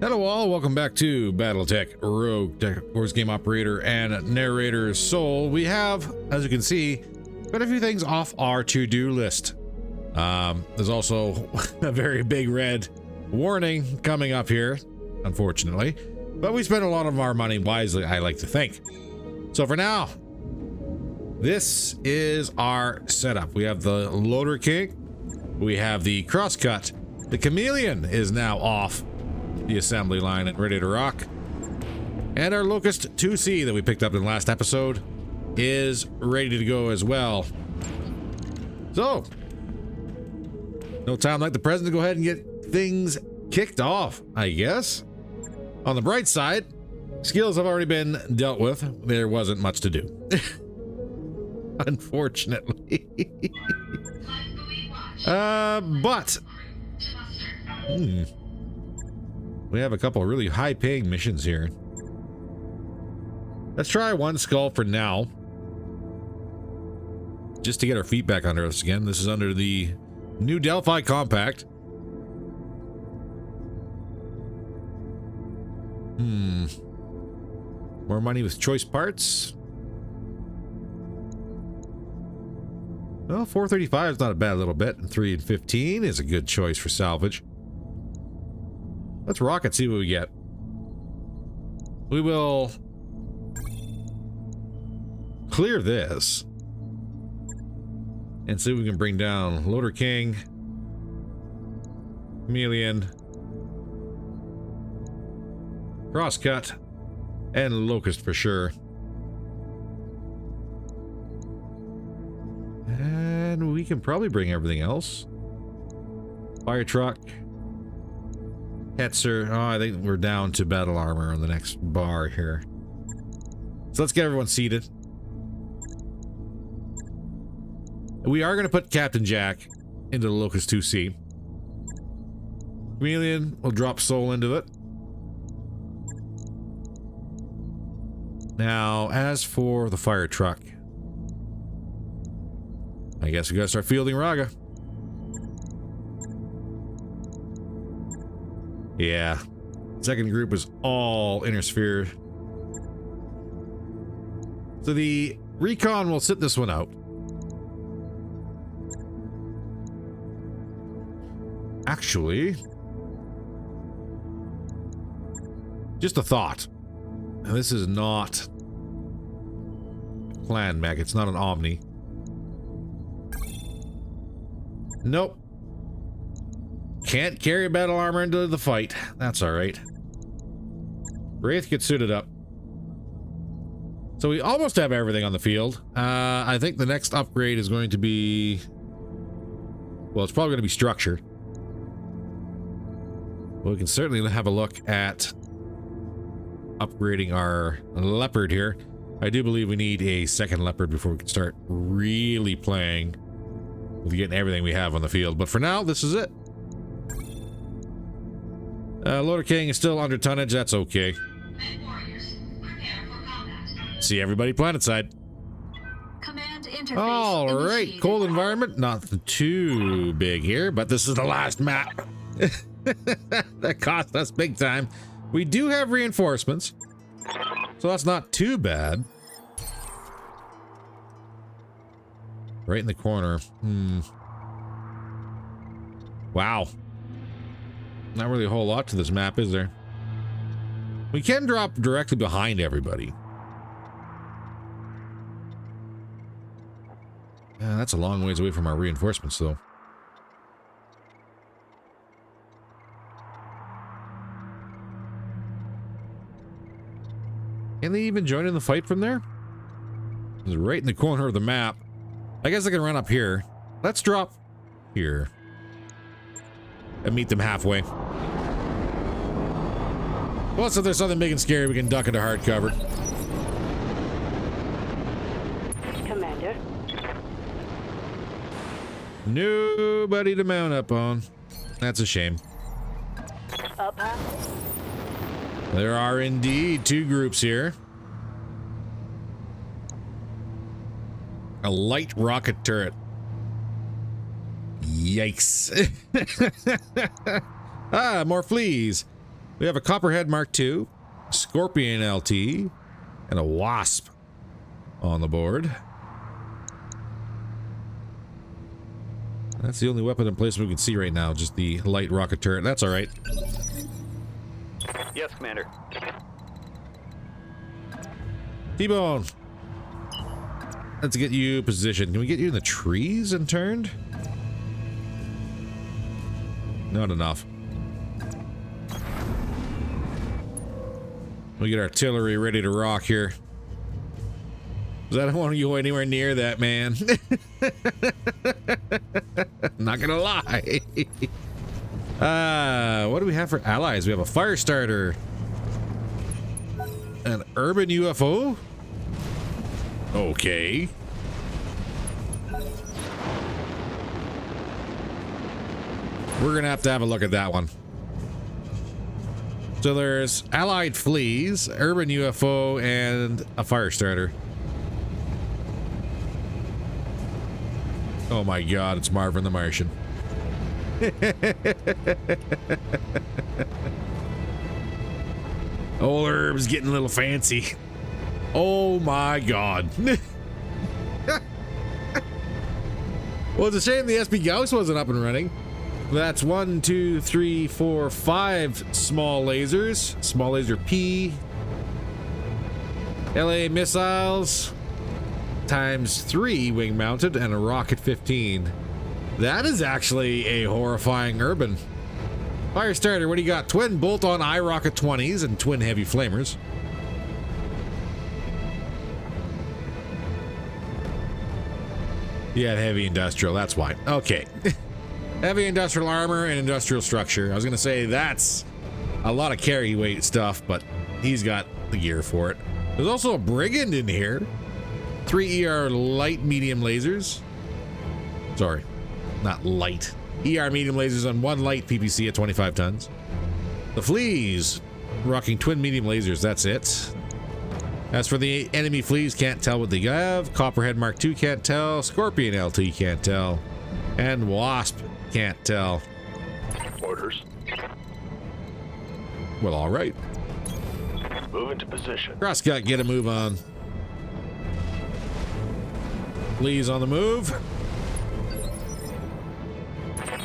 Hello all, welcome back to BattleTech, RogueTech, of course, game operator and narrator Soul. We have, as you can see, quite a few things off our to-do list. There's also a very big red warning coming up here, unfortunately. But we spent a lot of our money wisely, I like to think. So for now, this is our setup. We have the Loader King, we have the Crosscut, the Chameleon is now off the assembly line and ready to rock, and our Locust 2C that we picked up in the last episode is ready to go as well. So no time like the present to go ahead and get things kicked off, I guess. On the bright side, skills have already been dealt with. There wasn't much to do. Unfortunately. But we have a couple of really high-paying missions here. Let's try one skull for now, just to get our feet back under us again. This is under the new Delphi Compact. More money with choice parts. Well, 435 is not a bad little bit, and 3 and 15 is a good choice for salvage. Let's rocket, see what we get. We will clear this and see if we can bring down Loader King, Chameleon, Crosscut, and Locust for sure. And we can probably bring everything else. Fire truck. Hetzer. Oh, I think we're down to battle armor on the next bar here. So let's get everyone seated. We are going to put Captain Jack into the Locust 2C. Chameleon will drop Soul into it. Now, as for the fire truck, I guess we gotta start fielding Raga. Yeah. Second group is all inner sphere. So the recon will sit this one out. Actually, just a thought. And this is not a clan mech. It's not an Omni. Nope. Can't carry battle armor into the fight. That's alright. Wraith gets suited up. So we almost have everything on the field. I think the next upgrade is going to be... well, it's probably going to be structure. Well, we can certainly have a look at upgrading our leopard here. I do believe we need a second leopard before we can start really playing with getting everything we have on the field. But for now, this is it. Loader King is still under tonnage. That's okay. See everybody planetside. Command interface. All right, cold environment, not too big here, but this is the last map. That cost us big time. We do have reinforcements, so that's not too bad. Right in the corner. Wow. Not really a whole lot to this map, is there? We can drop directly behind everybody. That's a long ways away from our reinforcements, though. Can they even join in the fight from there? It's right in the corner of the map. I guess I can run up here. Let's drop here and meet them halfway. Plus, if there's something big and scary, we can duck into hard cover. Commander. Nobody to mount up on. That's a shame. Up high. There are indeed two groups here. A light rocket turret. Yikes. Ah, more fleas. We have a Copperhead Mark II, Scorpion LT, and a Wasp on the board. That's the only weapon in place we can see right now, just the light rocket turret. That's all right. Yes, Commander. T-Bone. Let's get you positioned. Can we get you in the trees and turned? Not enough. We get artillery ready to rock here. 'Cause I don't want to go anywhere near that, man. Not gonna lie. What do we have for allies? We have a fire starter. An urban UFO? Okay. We're gonna have to have a look at that one. So there's allied fleas, urban UFO, and a fire starter. Oh my god, it's Marvin the Martian. Old Herb's getting a little fancy. Oh my god. Well, it's a shame the SB Gauss wasn't up and running. That's 1, 2, 3, 4, 5 small lasers. Small laser P. LA missiles. Times 3 wing mounted and a rocket 15. That is actually a horrifying urban. Fire starter, what do you got? Twin bolt-on iRocket 20s and twin heavy flamers. Yeah, heavy industrial, that's why. Okay. Heavy industrial armor and industrial structure. I was gonna say that's a lot of carry weight stuff, but he's got the gear for it. There's also a brigand in here. 3 ER light medium lasers. Sorry, not light. ER medium lasers on 1 light PPC at 25 tons. The fleas rocking twin medium lasers. That's it. As for the enemy fleas, can't tell what they have. Copperhead Mark II can't tell. Scorpion LT can't tell. And Wasp can't tell. Orders. Well, all right. Move into position. Crosscut, get a move on. Fleas on the move.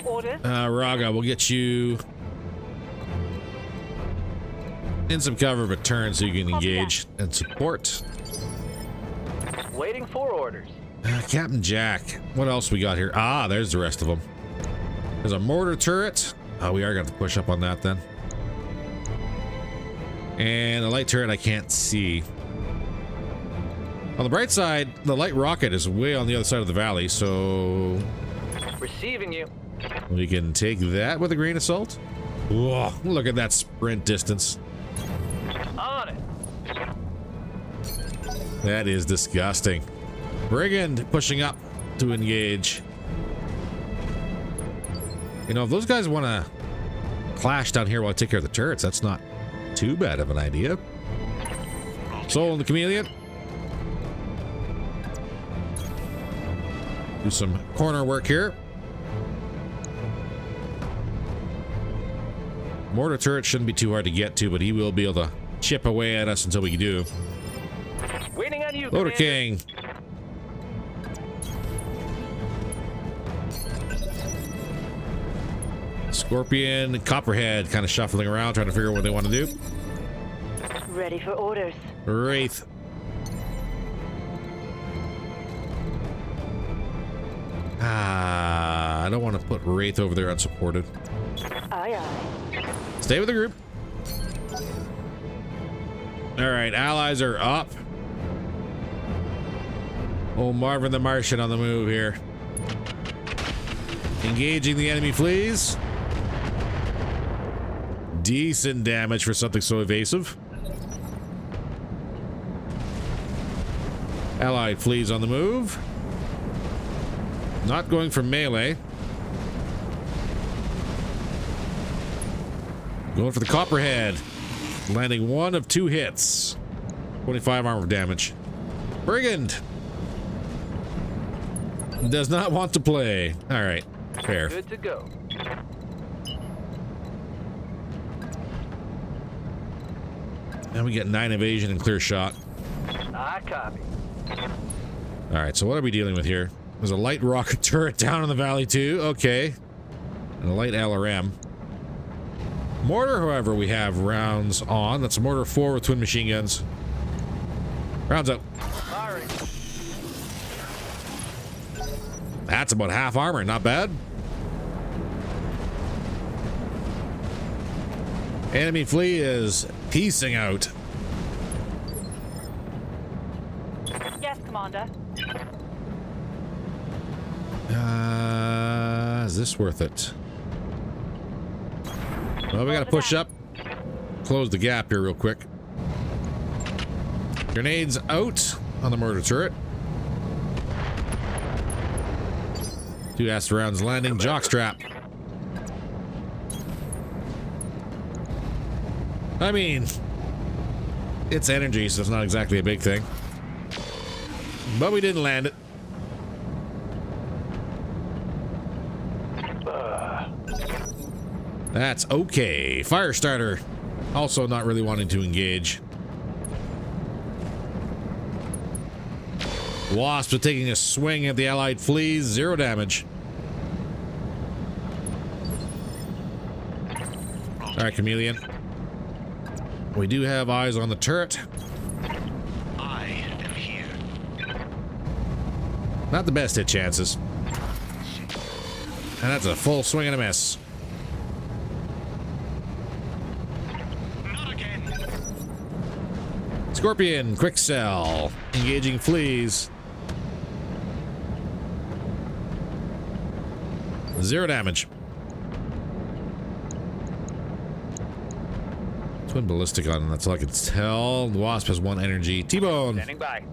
Orders. Raga, we'll get you in some cover, but turn so you can engage and support. Waiting for orders. Captain Jack, what else we got here? Ah, there's the rest of them. There's a mortar turret. Oh, we are going to have to push up on that then. And a light turret I can't see. On the bright side, the light rocket is way on the other side of the valley, so Receiving you. we can take that with a grain of salt. Whoa, look at that sprint distance. On it. That is disgusting. Brigand pushing up to engage. You know, if those guys want to clash down here while I take care of the turrets, that's not too bad of an idea. Soul and the chameleon. Do some corner work here. Mortar turret shouldn't be too hard to get to, but he will be able to chip away at us until we do. Waiting on you, Loader Commander. King. Scorpion, Copperhead kind of shuffling around, trying to figure out what they want to do. Ready for orders. Wraith. I don't want to put Wraith over there unsupported. Aye, aye. Stay with the group. All right, allies are up. Oh, Marvin the Martian on the move here. Engaging the enemy fleas. Decent damage for something so evasive. Allied fleas on the move. Not going for melee. Going for the Copperhead. Landing 1 of 2 hits. 25 armor damage. Brigand does not want to play. All right, fair. Good to go. And we get 9 evasion and clear shot. I copy. All right, so what are we dealing with here? There's a light rocket turret down in the valley too. Okay. And a light LRM. Mortar, however, we have rounds on. That's a mortar 4 with twin machine guns. Rounds up. Firing. That's about half armor. Not bad. Enemy fleet is piecing out. Yes, Commander. Is this worth it? Well, we gotta push up. Close the gap here real quick. Grenades out on the mortar turret. 2 acid rounds landing. Jockstrap. I mean, it's energy, so it's not exactly a big thing. But we didn't land it. That's okay. Firestarter. Also not really wanting to engage. Wasps are taking a swing at the allied fleas. 0 damage. Alright, Chameleon. We do have eyes on the turret. I am here. Not the best hit chances. And that's a full swing and a miss. Not again. Scorpion, quick cell. Engaging fleas. 0 damage. Twin ballistic on, that's all I can tell. The Wasp has 1 energy. T-bone. Standing by.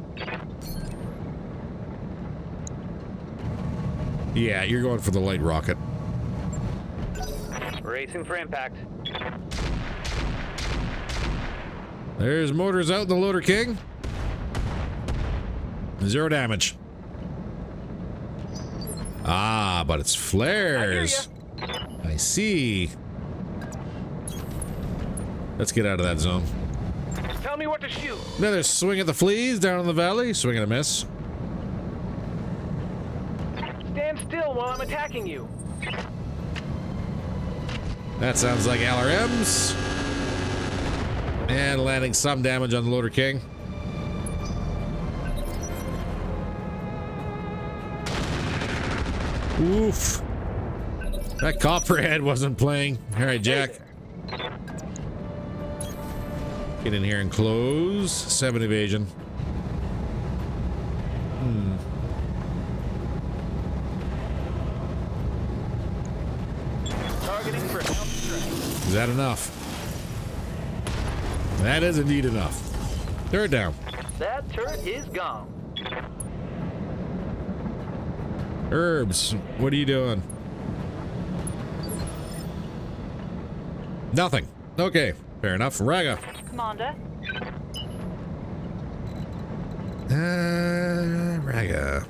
Yeah, you're going for the light rocket. Racing for impact. There's motors out in the Loader King. 0 damage. Ah, but it's flares. I see. Let's get out of that zone. Tell me what to shoot. Another swing at the fleas down in the valley. Swing and a miss. Stand still while I'm attacking you. That sounds like LRMs. And landing some damage on the Loader King. Oof. That copperhead wasn't playing. All right, Jack. Get in here and close. 7 evasion. Targeting for health strike. Is that enough? That is indeed enough. Third down. That turret is gone. Herbs, what are you doing? Nothing. Okay, fair enough. Raga. Commander. Raga.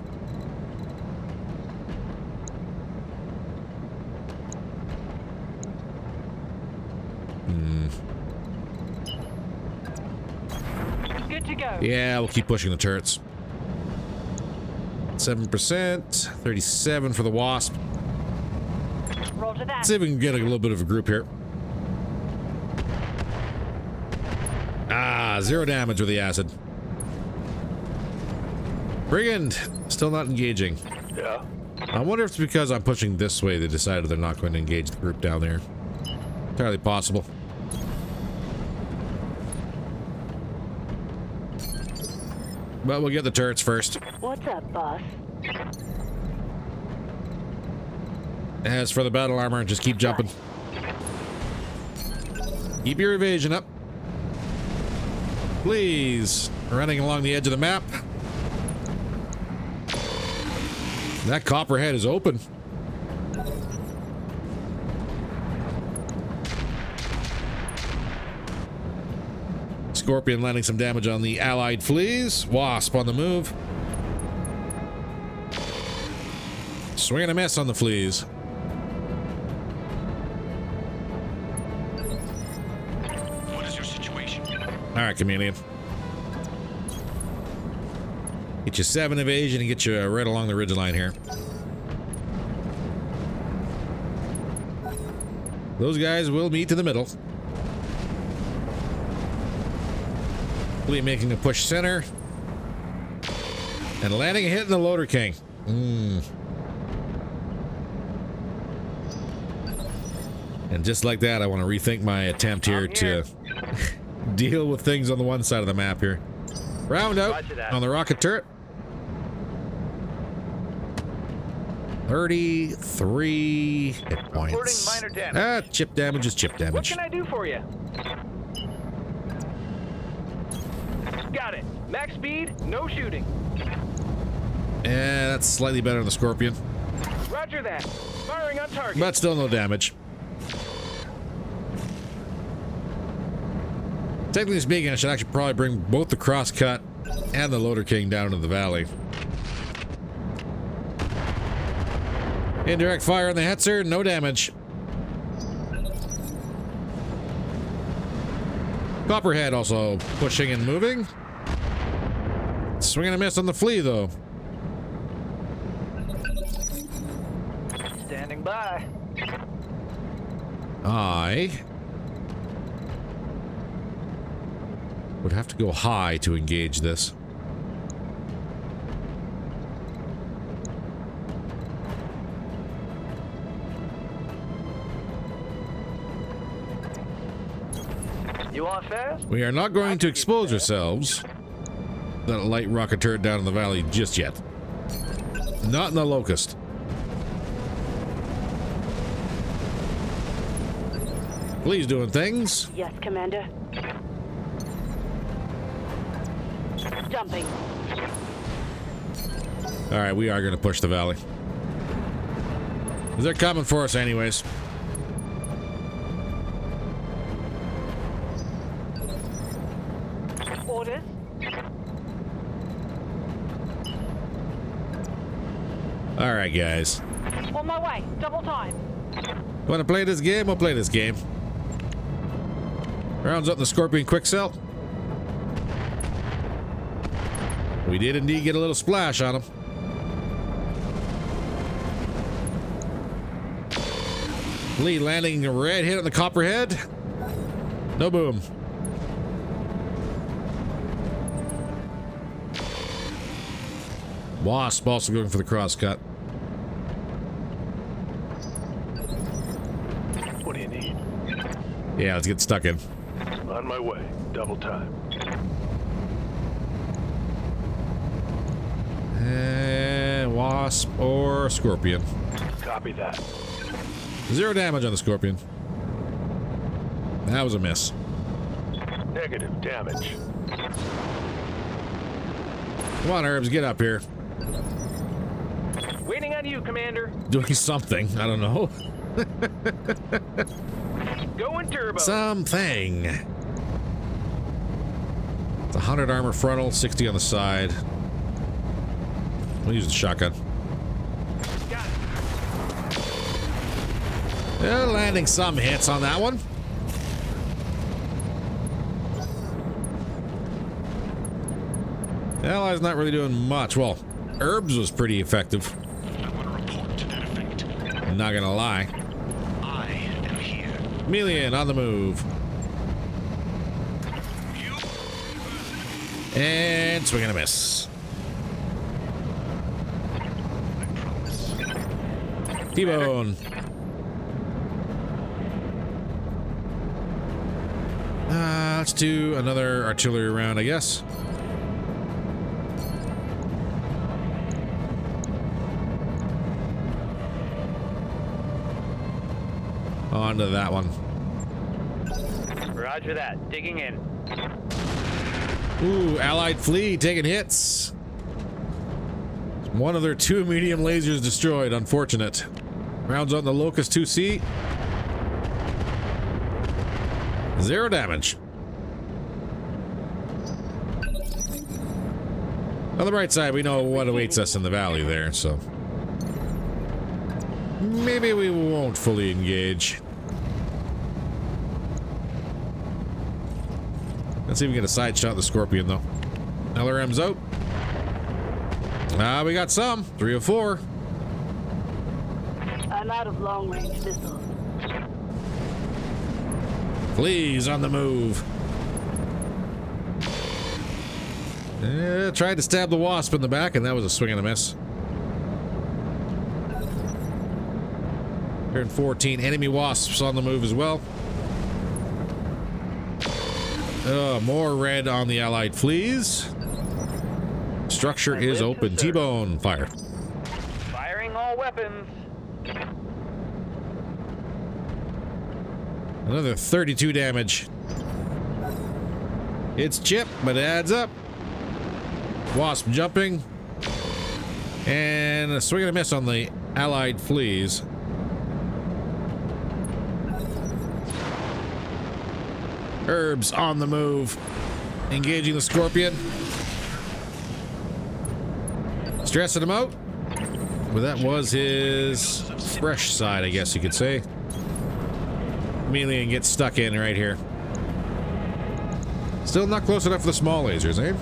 Good to go. Yeah, we'll keep pushing the turrets. 7%, 37 for the Wasp. Roger that. Let's see if we can get a little bit of a group here. Ah, 0 damage with the acid. Brigand, still not engaging. Yeah. I wonder if it's because I'm pushing this way they decided they're not going to engage the group down there. Entirely possible. But we'll get the turrets first. What's up, boss? As for the battle armor, just keep jumping. Keep your evasion up. Please. Running along the edge of the map. That copperhead is open. Scorpion landing some damage on the allied fleas. Wasp on the move. Swing and a miss on the fleas. What is your situation? All right, chameleon. Get you 7 evasion and get you right along the ridgeline here. Those guys will meet in the middle. Making a push center. And landing a hit in the loader king. And just like that, I want to rethink my attempt here to deal with things on the one side of the map here. Round out on the rocket turret. 33 hit points. Minor damage. Chip damage is chip What damage. can I do for you? Got it. Max speed, no shooting. Yeah, that's slightly better than the Scorpion. Roger that. Firing on target. But still no damage. Technically speaking, I should actually probably bring both the crosscut and the loader king down into the valley. Indirect fire on the Hetzer, no damage. Copperhead also pushing and moving. Swing and a miss on the flea, though. Standing by. I would have to go high to engage this. You want fast? We are not going to expose ourselves that light rocket turret down in the valley just yet. Not in the Locust. Please doing things. Yes, Commander. Jumping. All right, we are going to push the valley. They're coming for us anyways. Orders. All right, guys. On my way. Double time. Want to play this game? We'll play this game. Rounds up the Scorpion quick sell. We did indeed get a little splash on him. Lee landing a red hit on the Copperhead. No boom. Wasp also going for the crosscut. What do you need? Yeah, let's get stuck in. On my way. Double time. And Wasp or Scorpion. Copy that. 0 damage on the Scorpion. That was a miss. Negative damage. Come on, Herbs, get up here. Waiting on you, Commander. Doing something. I don't know. Going turbo. Something. It's 100 armor frontal, 60 on the side. We'll use the shotgun. Got it. Yeah, landing some hits on that one. Allies not really doing much. Well, Herbs was pretty effective. I want to report to that effect. I'm not gonna lie. I am here. Chameleon on the move. You And swing and a miss. I promise. T-bone. Let's do another artillery round, I guess. On to that one. Roger that. Digging in. Ooh, Allied Flea taking hits. One of their 2 medium lasers destroyed. Unfortunate. Rounds on the Locust 2C. 0 damage. On the bright side, we know what awaits us in the valley there, so maybe we won't fully engage. Let's see if we get a side shot of the Scorpion, though. LRM's out. We got some. 3 of 4. I'm out of long-range missiles. Please, on the move. Tried to stab the Wasp in the back, and that was a swing and a miss. Turn 14. Enemy Wasps on the move as well. More red on the Allied fleas. Structure is open. T-bone, fire. Firing all weapons. Another 32 damage. It's chip, but it adds up. Wasp jumping. And a swing and a miss on the Allied fleas. Herbs on the move. Engaging the Scorpion. Stressing him out. Well, that was his fresh side, I guess you could say. Chameleon gets stuck in right here. Still not close enough for the small lasers, eh?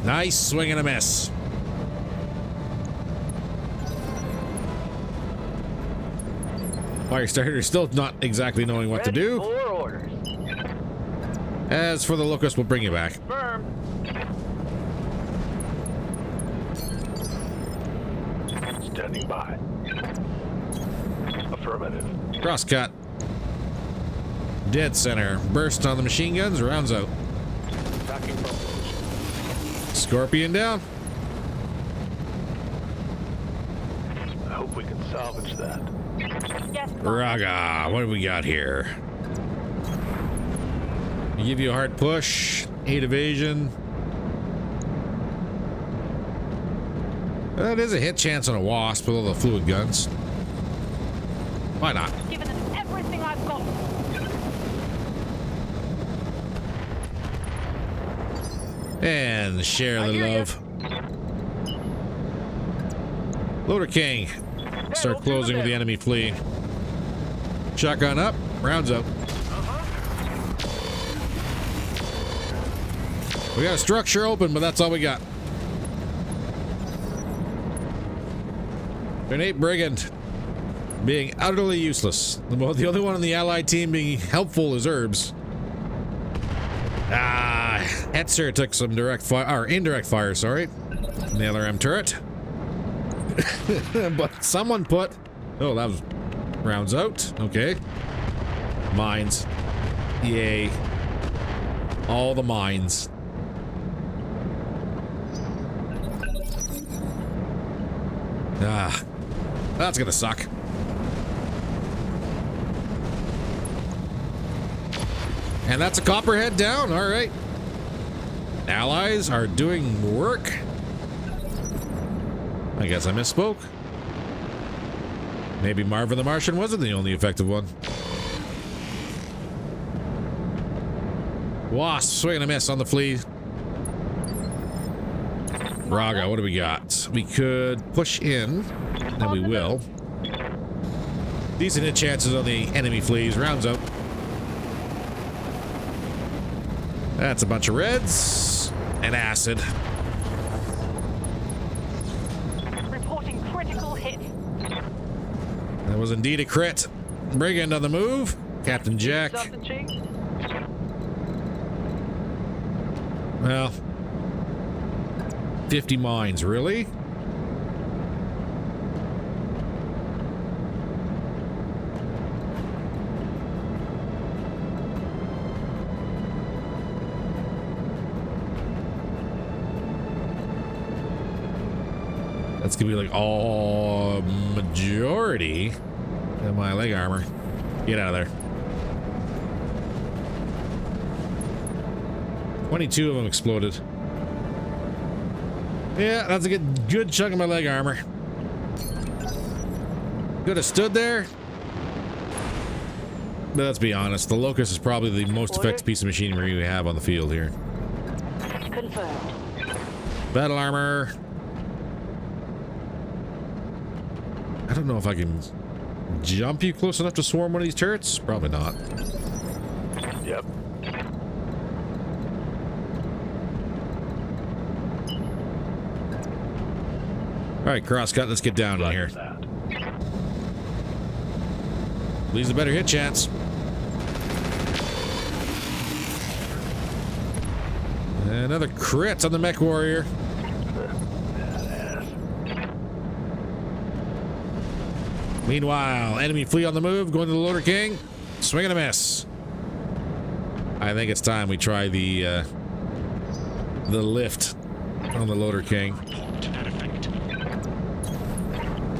Nice swing and a miss. Firestarter still not exactly knowing what to do. For orders. As for the Locust, we'll bring you back. Firm. Standing by. Affirmative. Crosscut. Dead center. Burst on the machine guns. Rounds out. Backing from position. Scorpion down. I hope we can salvage that. Yes, Raga, what do we got here? Give you a hard push. 8 evasion. That is a hit chance on a Wasp with all the fluid guns. Why not? Giving them everything I've got. And share the love. Loader King. Start closing with the enemy fleet. Shotgun up. Rounds up. We got a structure open, but that's all we got. Grenade Brigand being utterly useless. The only one on the Allied team being helpful is Herbs. Hetzer took some direct fire, or indirect fire, sorry. From the LRM turret. But someone put... Oh, that was... Rounds out. Okay. Mines. Yay. All the mines. That's gonna suck. And that's a Copperhead down. All right. Allies are doing work. I guess I misspoke. Maybe Marvin the Martian wasn't the only effective one. Wasp, swing and a miss on the flea. Raga, what do we got? We could push in, and we will. Decent hit chances on the enemy fleas. Rounds up. That's a bunch of reds and acid. Reporting critical hit. That was indeed a crit. Brigand on the move. Captain Jack. Something, Chief? Well, 50 mines, really? That's gonna be like all majority of my leg armor. Get out of there. 22 of them exploded. Yeah, that's a good chunk of my leg armor. Could have stood there. But let's be honest, the Locust is probably the most effective piece of machinery we have on the field here. Confirmed. Battle armor. I don't know if I can jump you close enough to swarm one of these turrets? Probably not. Yep. All right, crosscut, let's get down in here. That. Leaves a better hit chance. Another crit on the mech warrior. Meanwhile, enemy fleet on the move, going to the loader king. Swing and a miss. I think it's time we try the lift on the loader king. Report to that effect.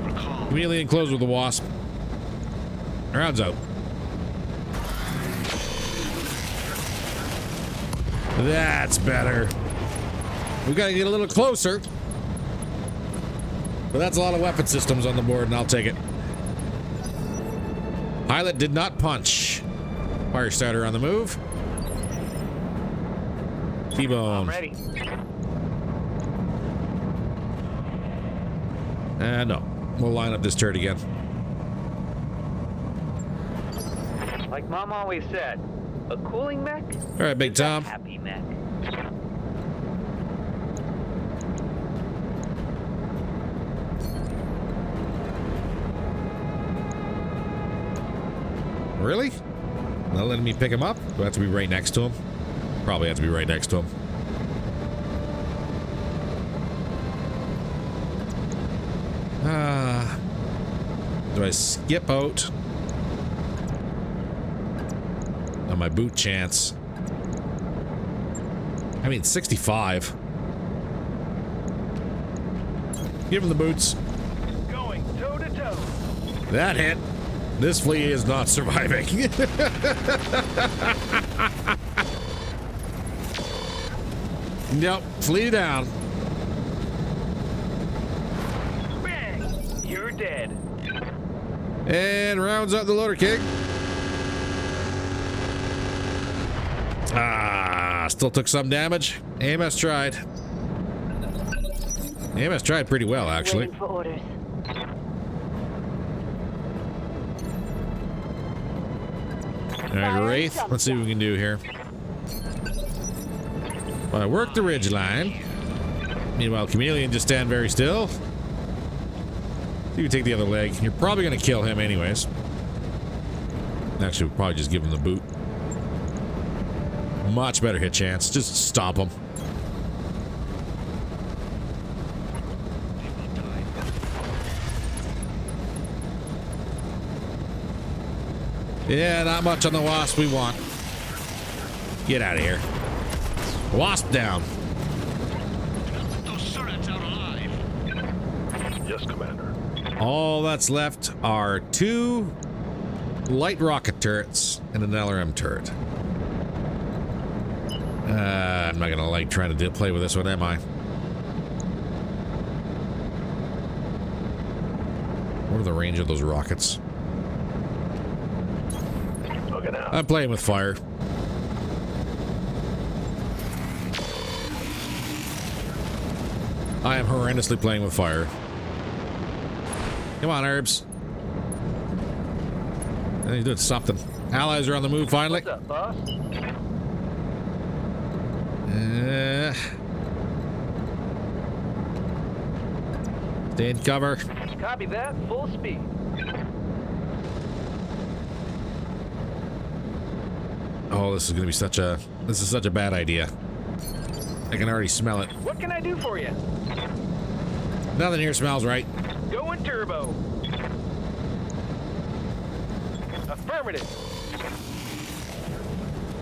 Recall. Immediately enclosed with the wasp. Rounds out. That's better. We gotta get a little closer. But that's a lot of weapon systems on the board, and I'll take it. Pilot did not punch. Fire starter on the move. T-bone. I'm ready. No. We'll line up this turret again. Like Mom always said, a cooling mech? All right, Big Tom. Happy mech. Really? Not letting me pick him up? Do I have to be right next to him? Probably have to be right next to him. Do I skip out on my boot chance? I mean, 65. Give him the boots. Going toe to toe. That hit. This flea is not surviving. Nope, flea down. Bang! You're dead. And rounds out the loader king. Still took some damage. AMS tried. AMS tried pretty well, actually. Waiting for orders. All right, Wraith. Let's see what we can do here. I work the ridge line. Meanwhile, Chameleon just stand very still. You can take the other leg. You're probably going to kill him anyways. Actually, we'll probably just give him the boot. Much better hit chance. Just stop him. Yeah, not much on the wasp we want. Get out of here. Wasp down. Let those turrets out alive. Yes, Commander. All that's left are 2 light rocket turrets and an LRM turret. I'm not gonna like trying to play with this one, am I? What are the range of those rockets? Looking out. I'm playing with fire. I am horrendously playing with fire. Come on, Herbs. He's doing something. Allies are on the move finally. What's up, boss? Stay in cover. Copy that. Full speed. Oh, this is gonna be such a bad idea. I can already smell it. What can I do for you? Nothing here smells right. Going turbo. Affirmative.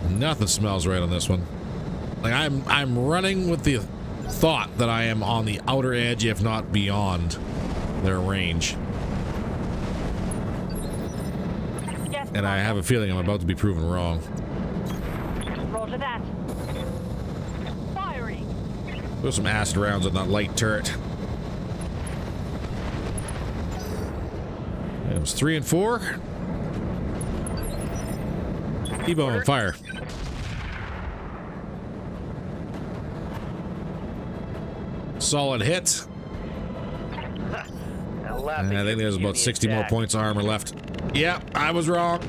Nothing smells right on this one. Like I'm running with the thought that I am on the outer edge, if not beyond their range. Yes, And I have a feeling I'm about to be proven wrong. Roger that. Firing. Throw some acid rounds on that light turret. It was 3 and 4. T-bone, fire. Solid hit. Now lapping I think there's your about puny 60 more attack. points of armor left. Yeah, I was wrong.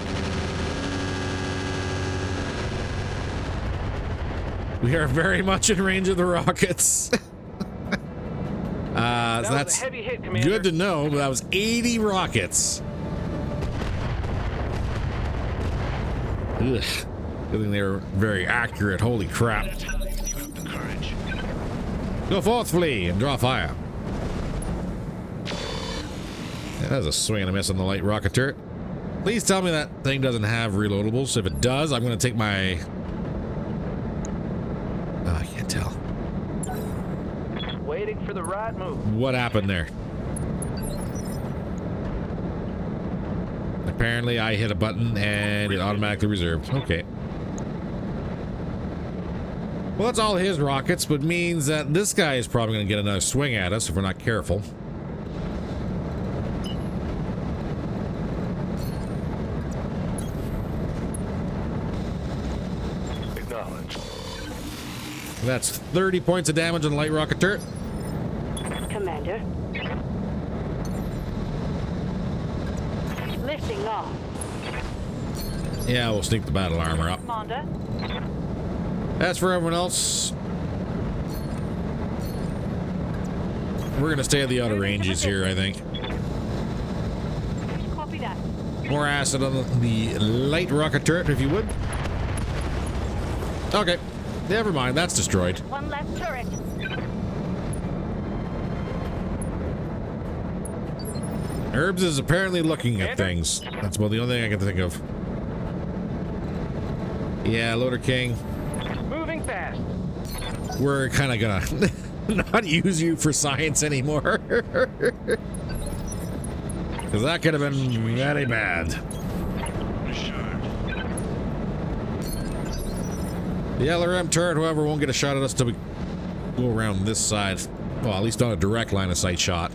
We are very much in range of the rockets. That So was that's a heavy hit, Commander. good to know, but that was 80 rockets. Ugh. Good thing they were very accurate. Holy crap. That's how you have the courage. Go forth, flee, and draw fire. Yeah, that was a swing and a miss on the light rocket turret. Please tell me that thing doesn't have reloadables. If it does, I'm going to take my... Oh, I can't tell. Waiting for the right move. What happened there? Apparently, I hit a button and it automatically reserved. Okay. Well, that's all his rockets, but means that this guy is probably going to get another swing at us if we're not careful. Acknowledged. That's 30 points of damage on the light rocket turret. Commander. Lifting off. Yeah, we'll sneak the battle armor up. Commander. As for everyone else, we're going to stay at the outer ranges here, I think. Copy that. More acid on the light rocket turret, if you would. Okay, never mind, that's destroyed. One less turret. Herbs is apparently looking at things. That's about the only thing I can think of. Yeah, Loader King, Moving fast. we're kind of gonna not use you for science anymore. Because that could have been very bad. Assured. The LRM turret, however, won't get a shot at us till we go around this side. Well, at least on a direct line of sight shot.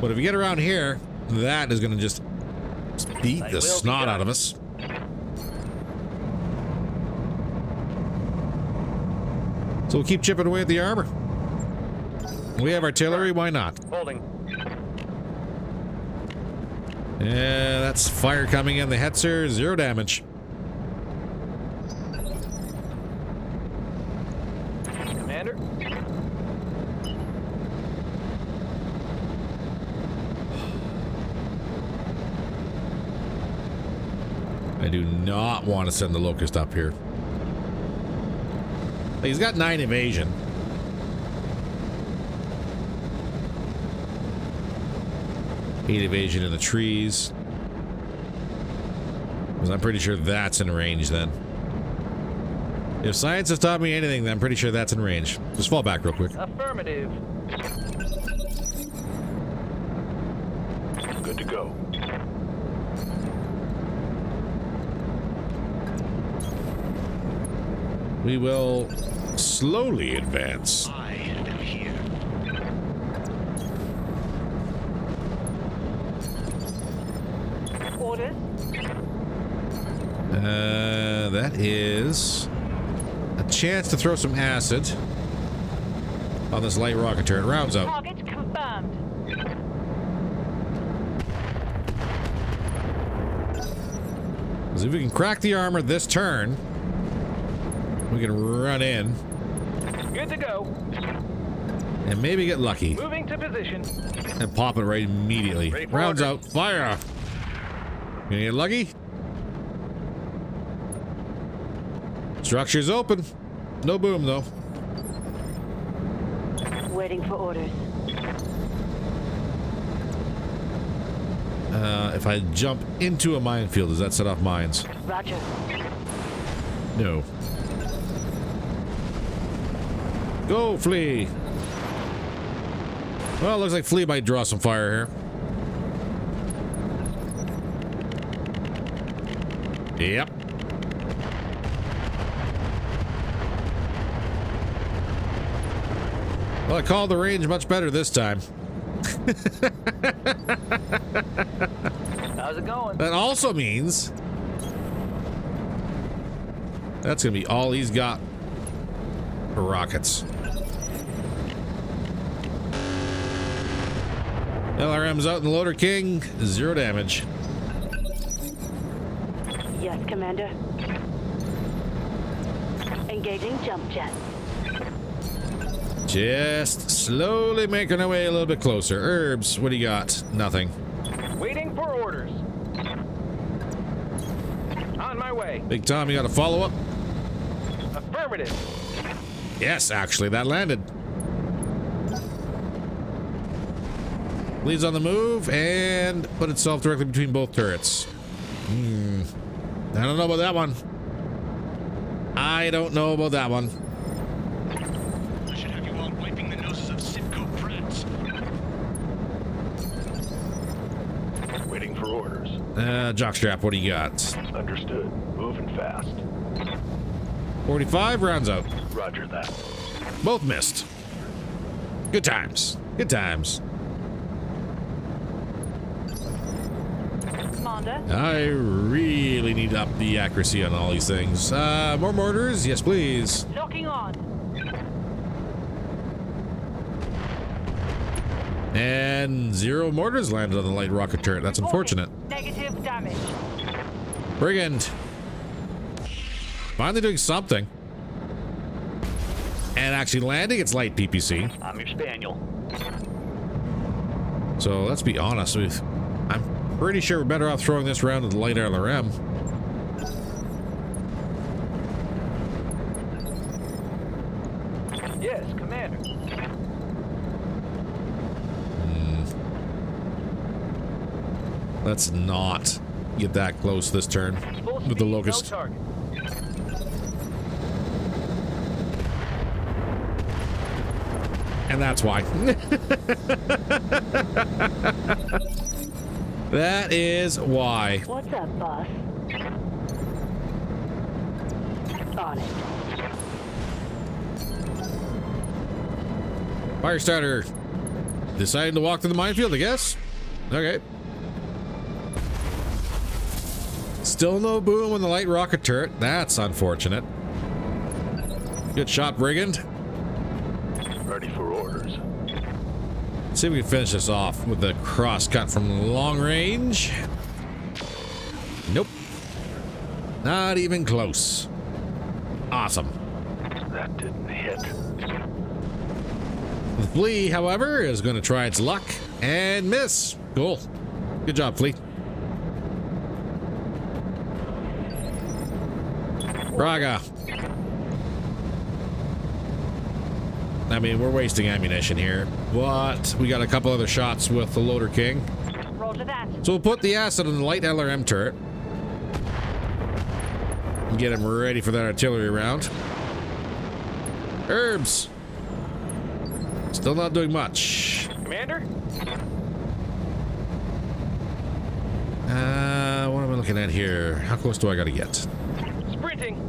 But if we get around here, that is going to just beat the snot out of us. So we'll keep chipping away at the armor. We have artillery, why not? Holding. Yeah, that's fire coming in. The Hetzer, 0 damage. Commander. I do not want to send the Locust up here. He's got 9 evasion. Eight evasion in the trees. Because I'm pretty sure that's in range then. If science has taught me anything, then I'm pretty sure that's in range. Just fall back real quick. Affirmative. Good to go. We will slowly advance. I am here. Orders. That is a chance to throw some acid on this light rocket turret. Rounds out. Target confirmed. Because if we can crack the armor this turn, we can run in Good to go. and maybe get lucky Moving to position. and pop it right immediately. Ready for Rounds orders. out. Fire. Gonna get lucky. Structure's open. No boom though. Waiting for orders. If I jump into a minefield, does that set off mines? Roger. No. Go, Flea. Well, it looks like Flea might draw some fire here. Yep. Well, I called the range much better this time. How's it going? That also means that's gonna be all he's got for rockets. LRM's out in the loader king. 0 damage. Yes, Commander. Engaging jump jet. Just slowly making our way a little bit closer. Herbs, what do you got? Nothing. Waiting for orders. On my way. Big Tom, you got a follow-up? Affirmative. Yes, actually, that landed. Leads on the move and put itself directly between both turrets. I don't know about that one. I don't know about that one. I should have you all wiping the noses of Sitco brats. Waiting for orders. Jockstrap, what do you got? Understood. Moving fast. 45 rounds out. Roger that. Both missed. Good times. Good times. Commander. I really need to up the accuracy on all these things. More mortars? Yes, please. Locking on. And 0 mortars landed on the light rocket turret. That's unfortunate. Negative damage. Brigand. Finally doing something. And actually landing its light PPC. I'm your spaniel. So let's be honest with. I'm pretty sure we're better off throwing this round with the light LRM. Yes, Commander. Let's not get that close this turn Full with the speed, Locust. No target. And that's why. That is why. What's up, boss? On it. Firestarter deciding to walk through the minefield, I guess. Okay. Still no boom on the light rocket turret. That's unfortunate. Good shot, Brigand. Ready for orders. Let's see if we can finish this off with the cross cut from long range. Nope. Not even close. Awesome. That didn't hit. The Flea, however, is going to try its luck and miss. Cool. Good job, Flea. Braga. I mean, we're wasting ammunition here, but we got a couple other shots with the Loader King. Roger that. So we'll put the acid on the light LRM turret. And get him ready for that artillery round. Herbs. Still not doing much. Commander? What am I looking at here? How close do I got to get? Sprinting.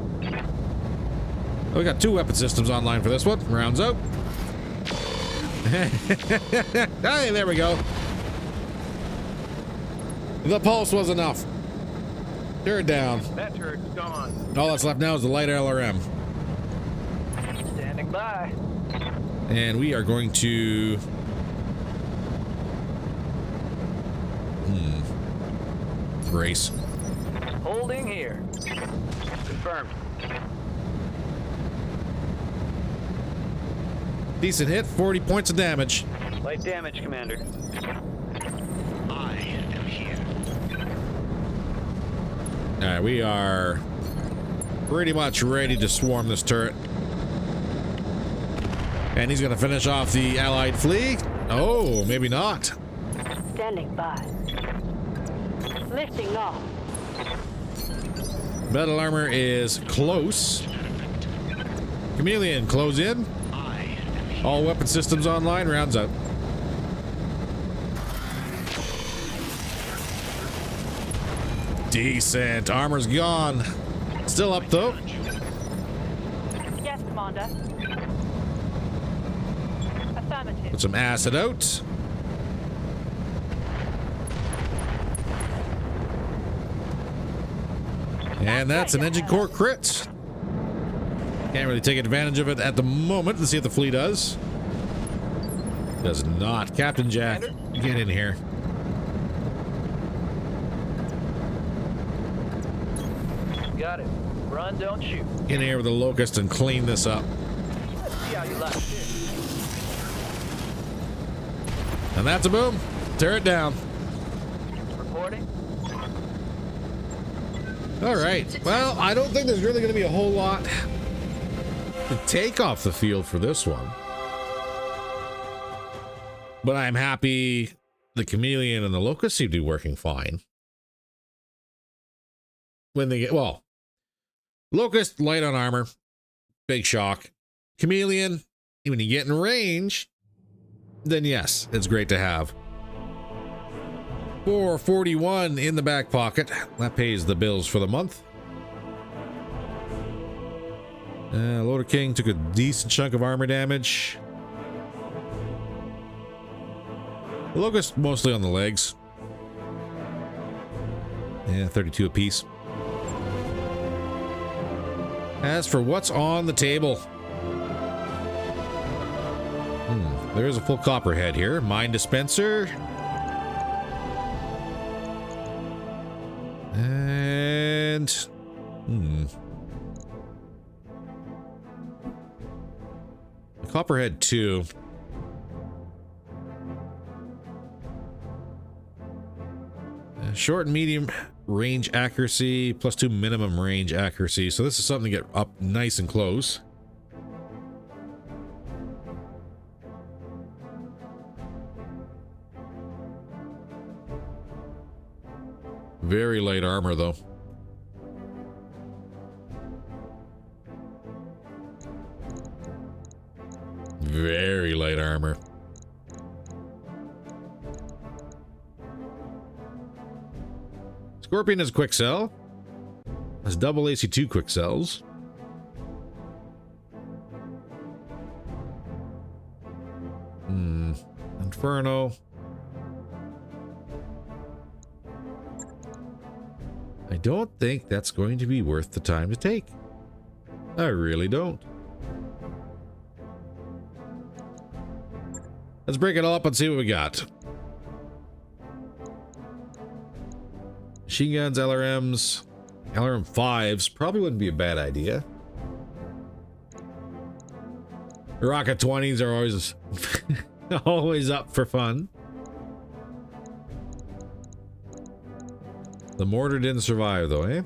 Oh, we got 2 weapon systems online for this one. Rounds out. Hey, there we go. The pulse was enough. Tear it down. That turret's gone. All that's left now is the light LRM. Standing by. And we are going to... brace. Holding here. Confirmed. Decent hit, 40 points of damage. Light damage, Commander. I am here. Alright, we are pretty much ready to swarm this turret. And he's going to finish off the allied flea. Oh, maybe not. Standing by. Lifting off. Metal armor is close. Chameleon, close in. I am here. All weapon systems online, rounds up. Decent. Armor's gone. Still up though. Yes, Commander. Affirmative. Put some acid out. And that's an engine core crit. Can't really take advantage of it at the moment. Let's see if the flea does. Does not. Captain Jack, get in here. Got it. Run, don't shoot. Get in here with the locust and clean this up. Let's see how you last it. And that's a boom. Tear it down. Reporting. All right. Well, I don't think there's really going to be a whole lot to take off the field for this one. But I'm happy the chameleon and the locust seem to be working fine. When they get, well, locust, light on armor, big shock. Chameleon, when you get in range, then yes, it's great to have. 441 in the back pocket. That pays the bills for the month. Loader King took a decent chunk of armor damage. Locust mostly on the legs. Yeah, 32 apiece. As for what's on the table, there's a full copperhead here. Mine dispenser. And Copperhead 2. Short and medium range accuracy, +2 minimum range accuracy. So this is something to get up nice and close. Very light armor, though. Very light armor. Scorpion is a quick sell. Has double AC2 quick sells. Inferno. I don't think that's going to be worth the time to take. I really don't. Let's break it all up and see what we got. Machine guns, LRMs, LRM 5s probably wouldn't be a bad idea. Rocket 20s are always always up for fun. The mortar didn't survive though, eh?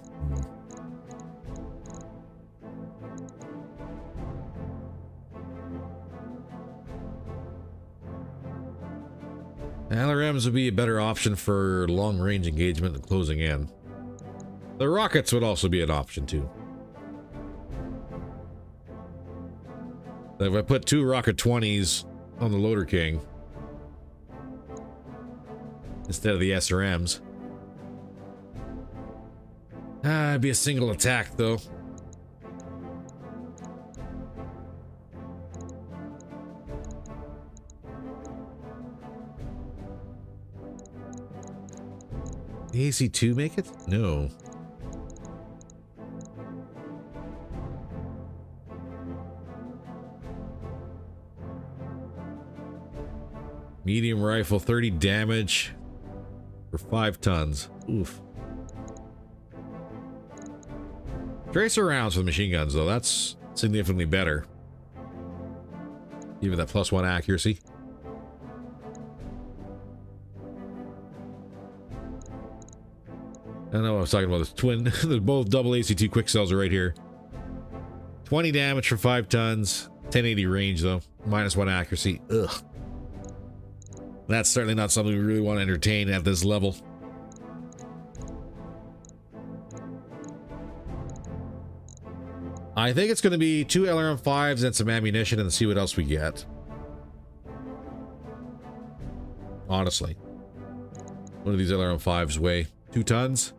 LRMs would be a better option for long-range engagement and closing in. The rockets would also be an option too. If I put 2 rocket 20s on the Loader King instead of the SRMs, it'd be a single attack though. The AC2 make it? No. Medium rifle, 30 damage for 5 tons. Oof. Tracer rounds for the machine guns, though. That's significantly better. Even that +1 accuracy. I know what I was talking about. This twin. There's both double AC2 quick cells are right here. 20 damage for 5 tons. 1080 range, though. -1 accuracy. Ugh. That's certainly not something we really want to entertain at this level. I think it's going to be 2 LRM-5s and some ammunition and see what else we get. Honestly. What do these LRM-5s weigh? 2 tons?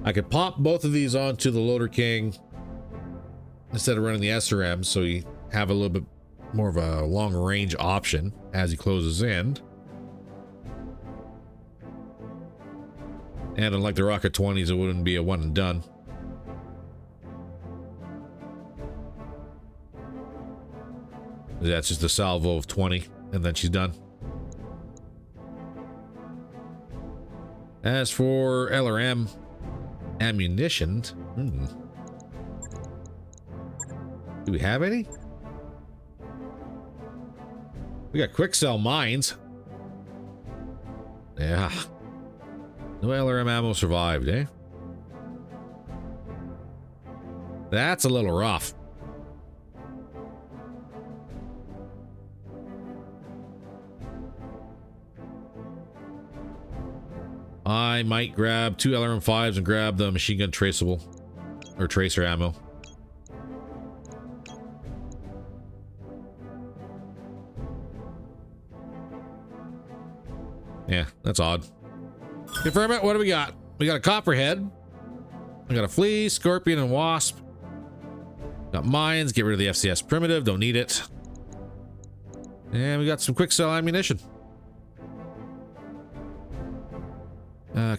I could pop both of these onto the Loader King instead of running the SRM, so you have a little bit more of a long range option as he closes in. And unlike the Rocket 20s, it wouldn't be a one and done. That's just a salvo of 20 and then she's done. As for LRM ammunition, do we have any? We got quick sell mines. Yeah. No LRM ammo survived, eh? That's a little rough. I might grab 2 LRM-5s and grab the machine gun traceable or tracer ammo. Yeah, that's odd. Confirm it. What do we got? We got a copperhead. We got a flea, scorpion, and wasp. Got mines. Get rid of the FCS primitive. Don't need it. And we got some quick sell ammunition.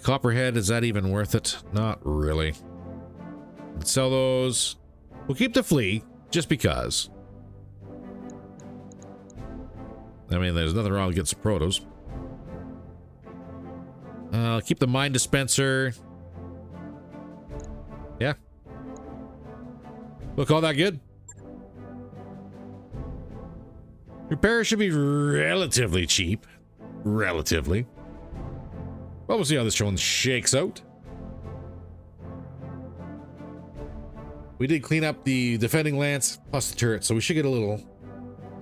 Copperhead, is that even worth it? Not really. Let's sell those. We'll keep the flea, just because. I mean, there's nothing wrong with getting some protos. I'll keep the mine dispenser. Yeah. We'll call that good. Repairs should be relatively cheap. Relatively. Well, we'll see how this one shakes out. We did clean up the defending lance plus the turret, so we should get a little...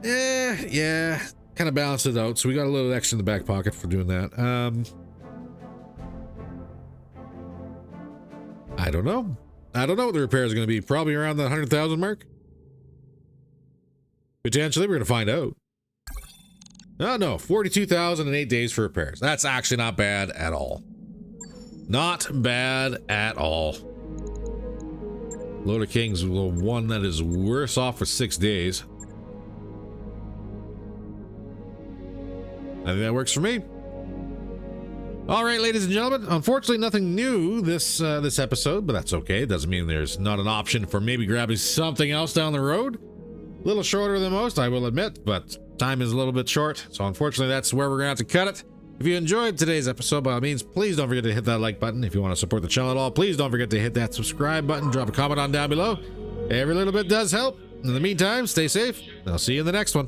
yeah, kind of balance it out. So we got a little extra in the back pocket for doing that. I don't know. I don't know what the repairs are going to be. Probably around the 100,000 mark. Potentially, we're going to find out. Oh, no, 42,000 in 8 days for repairs. That's actually not bad at all. Not bad at all. Load of Kings, the one that is worse off for 6 days. I think that works for me. All right, ladies and gentlemen. Unfortunately, nothing new this episode, but that's okay. It doesn't mean there's not an option for maybe grabbing something else down the road. A little shorter than most, I will admit, but time is a little bit short, so unfortunately that's where we're gonna have to cut it. If you enjoyed today's episode, by all means, please don't forget to hit that like button. If you want to support the channel at all, please don't forget to hit that subscribe button. Drop a comment on down below. Every little bit does help. In the meantime, stay safe, and I'll see you in the next one.